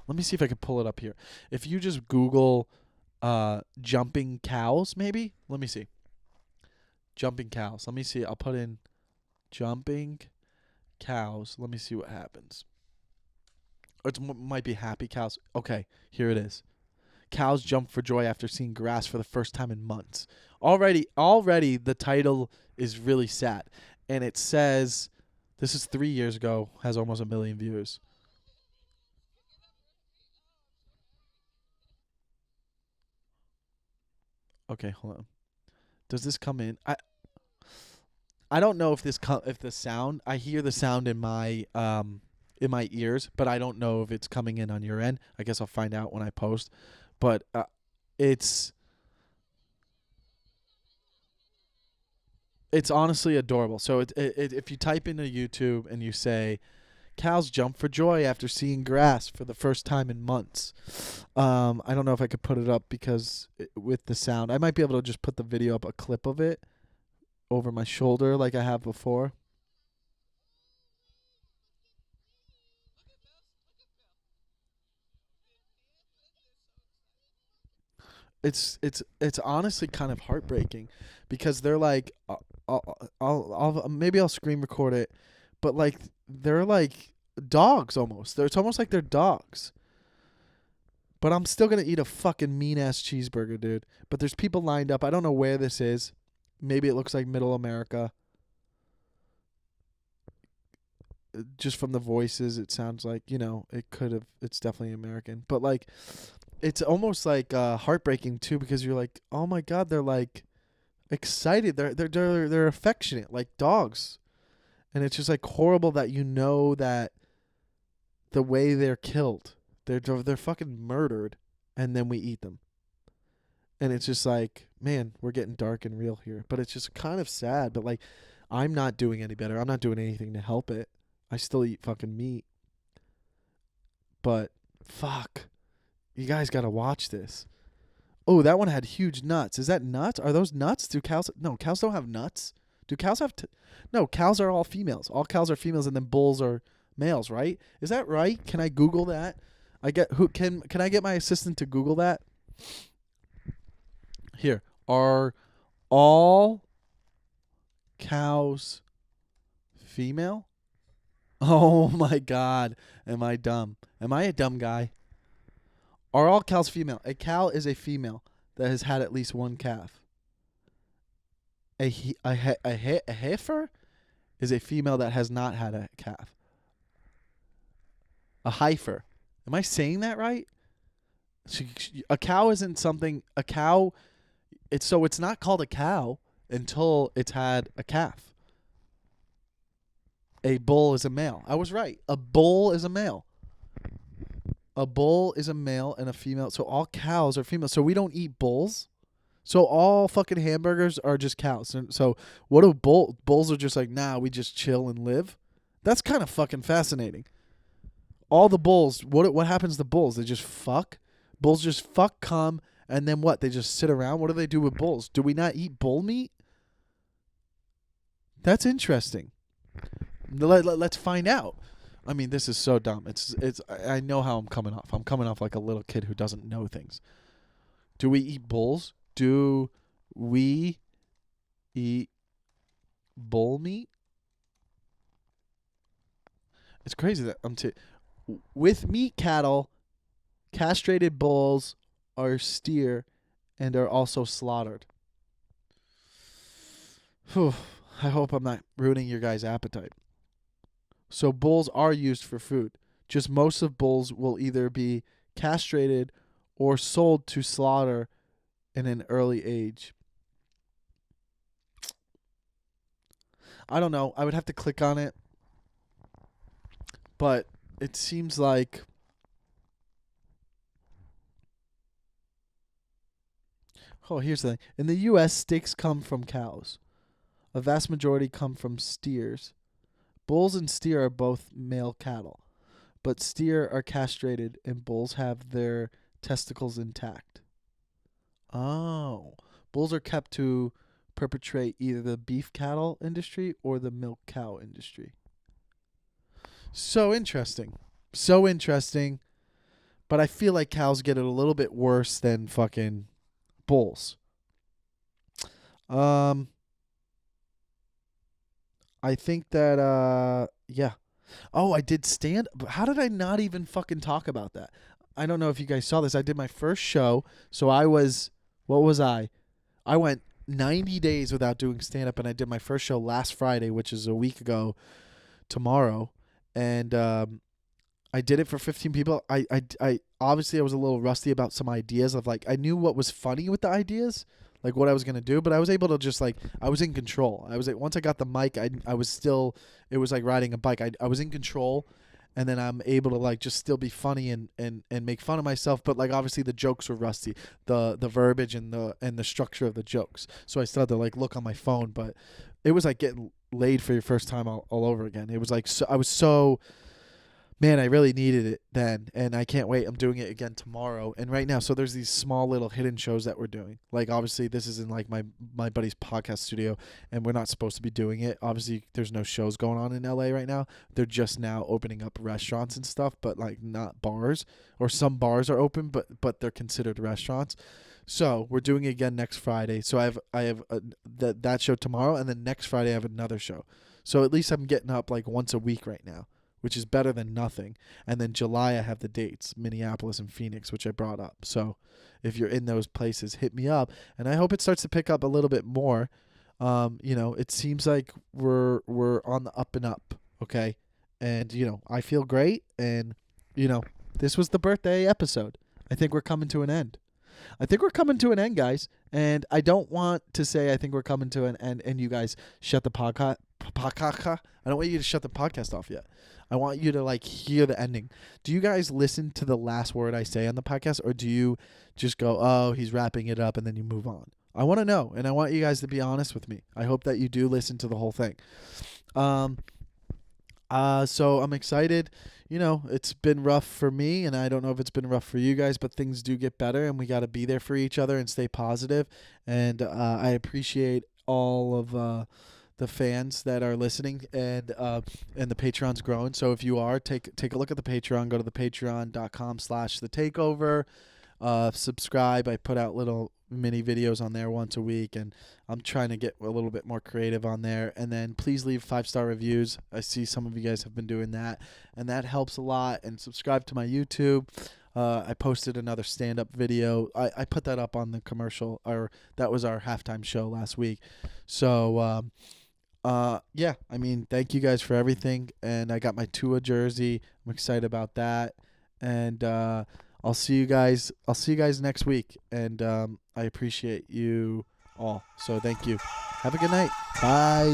Let me see if I can pull it up here. If you just Google jumping cows, maybe? Let me see. Jumping cows. Let me see. I'll put in jumping cows. Let me see what happens. Or it might be happy cows. Okay, here it is. Cows jump for joy after seeing grass for the first time in months. Already the title is really sad. And it says, this is 3 years ago, has almost 1 million views. Okay, hold on. Does this come in? I don't know if the sound, I hear the sound in my ears, but I don't know if it's coming in on your end. I guess I'll find out when I post. But it's honestly adorable. So if you type into YouTube and you say cows jump for joy after seeing grass for the first time in months. I don't know if I could put it up because with the sound. I might be able to just put the video up, a clip of it, over my shoulder like I have before. It's honestly kind of heartbreaking because they're like, maybe I'll screen record it, but like they're like dogs almost. It's almost like they're dogs. But I'm still gonna eat a fucking mean ass cheeseburger, dude. But there's people lined up. I don't know where this is. Maybe it looks like Middle America. Just from the voices, it sounds like, it's definitely American. But like, it's almost like heartbreaking too, because you're like, oh my god, they're like excited. They're affectionate like dogs, and it's just like horrible that that the way they're killed, they're fucking murdered, and then we eat them. And it's just like, man, we're getting dark and real here. But it's just kind of sad. But like, I'm not doing any better. I'm not doing anything to help it. I still eat fucking meat. But fuck. You guys got to watch this. Oh, that one had huge nuts. Is that nuts? Are those nuts? Do cows... No, cows don't have nuts. Do cows have... No, cows are all females. All cows are females, and then bulls are males, right? Is that right? Can I Google that? Can I get my assistant to Google that? Here. Are all cows female? Oh my god. Am I dumb? Am I a dumb guy? Are all cows female? A cow is a female that has had at least one calf. A heifer is a female that has not had a calf. A heifer. Am I saying that right? A cow isn't something... A cow... It's not called a cow until it's had a calf. A bull is a male. I was right. A bull is a male. A bull is a male and a female. So all cows are female. So we don't eat bulls. So all fucking hamburgers are just cows. So what do bulls are just like, nah, we just chill and live? That's kind of fucking fascinating. All the bulls, what happens to bulls? They just fuck? Bulls just fuck, come, and then what? They just sit around? What do they do with bulls? Do we not eat bull meat? That's interesting. Let's find out. I mean, this is so dumb. I know how I'm coming off. I'm coming off like a little kid who doesn't know things. Do we eat bulls? Do we eat bull meat? It's crazy that with meat cattle, castrated bulls are steer and are also slaughtered. Whew, I hope I'm not ruining your guys' appetite. So bulls are used for food. Just most of bulls will either be castrated or sold to slaughter in an early age. I don't know. I would have to click on it. But it seems like here's the thing. In the U.S., steaks come from cows. A vast majority come from steers. Bulls and steer are both male cattle, but steer are castrated and bulls have their testicles intact. Oh. Bulls are kept to perpetrate either the beef cattle industry or the milk cow industry. So interesting. So interesting. But I feel like cows get it a little bit worse than fucking bulls. I think that yeah. Oh, I did stand. How did I not even fucking talk about that? I don't know if you guys saw this. I did my first show. So I was, what was I? I went 90 days without doing stand up, and I did my first show last Friday, which is a week ago tomorrow. And I did it for 15 people. I obviously I was a little rusty about some ideas of like, I knew what was funny with the ideas, like what I was going to do, but I was able to just like, I was in control. I was like, once I got the mic, I was still, it was like riding a bike. I was in control, and then I'm able to like just still be funny and make fun of myself. But like, obviously the jokes were rusty, the verbiage and the structure of the jokes. So I still had to like look on my phone, but it was like getting laid for your first time all over again. It was like, so I was so, man, I really needed it then, and I can't wait. I'm doing it again tomorrow. And right now, so there's these small little hidden shows that we're doing. Like, obviously, this is in like my buddy's podcast studio, and we're not supposed to be doing it. Obviously, there's no shows going on in LA right now. They're just now opening up restaurants and stuff, but like not bars. Or some bars are open, but they're considered restaurants. So we're doing it again next Friday. So I have that show tomorrow, and then next Friday I have another show. So at least I'm getting up like once a week right now, which is better than nothing. And then July I have the dates, Minneapolis and Phoenix, which I brought up. So if you're in those places, hit me up. And I hope it starts to pick up a little bit more. It seems like we're on the up and up, okay? And, I feel great. And, this was the birthday episode. I think we're coming to an end. Guys. And I don't want to say I think we're coming to an end and you guys shut the podcast. I don't want you to shut the podcast off yet. I want you to like hear the ending. Do you guys listen to the last word I say on the podcast, or do you just go, oh, he's wrapping it up, and then you move on? I want to know, and I want you guys to be honest with me. I hope that you do listen to the whole thing. So I'm excited. It's been rough for me, and I don't know if it's been rough for you guys, but things do get better, and we got to be there for each other and stay positive. And I appreciate all of the fans that are listening, and the Patreon's growing. So if you are, take a look at the Patreon. Go to the patreon.com/thetakeover. Subscribe. I put out little mini videos on there once a week, and I'm trying to get a little bit more creative on there. And then please leave 5-star reviews. I see some of you guys have been doing that, and that helps a lot. And subscribe to my YouTube. I posted another stand-up video. I put that up on the commercial, or that was our halftime show last week. So yeah, I mean, thank you guys for everything. And I got my Tua jersey. I'm excited about that. And I'll see you guys next week. And I appreciate you all. So thank you. Have a good night. Bye.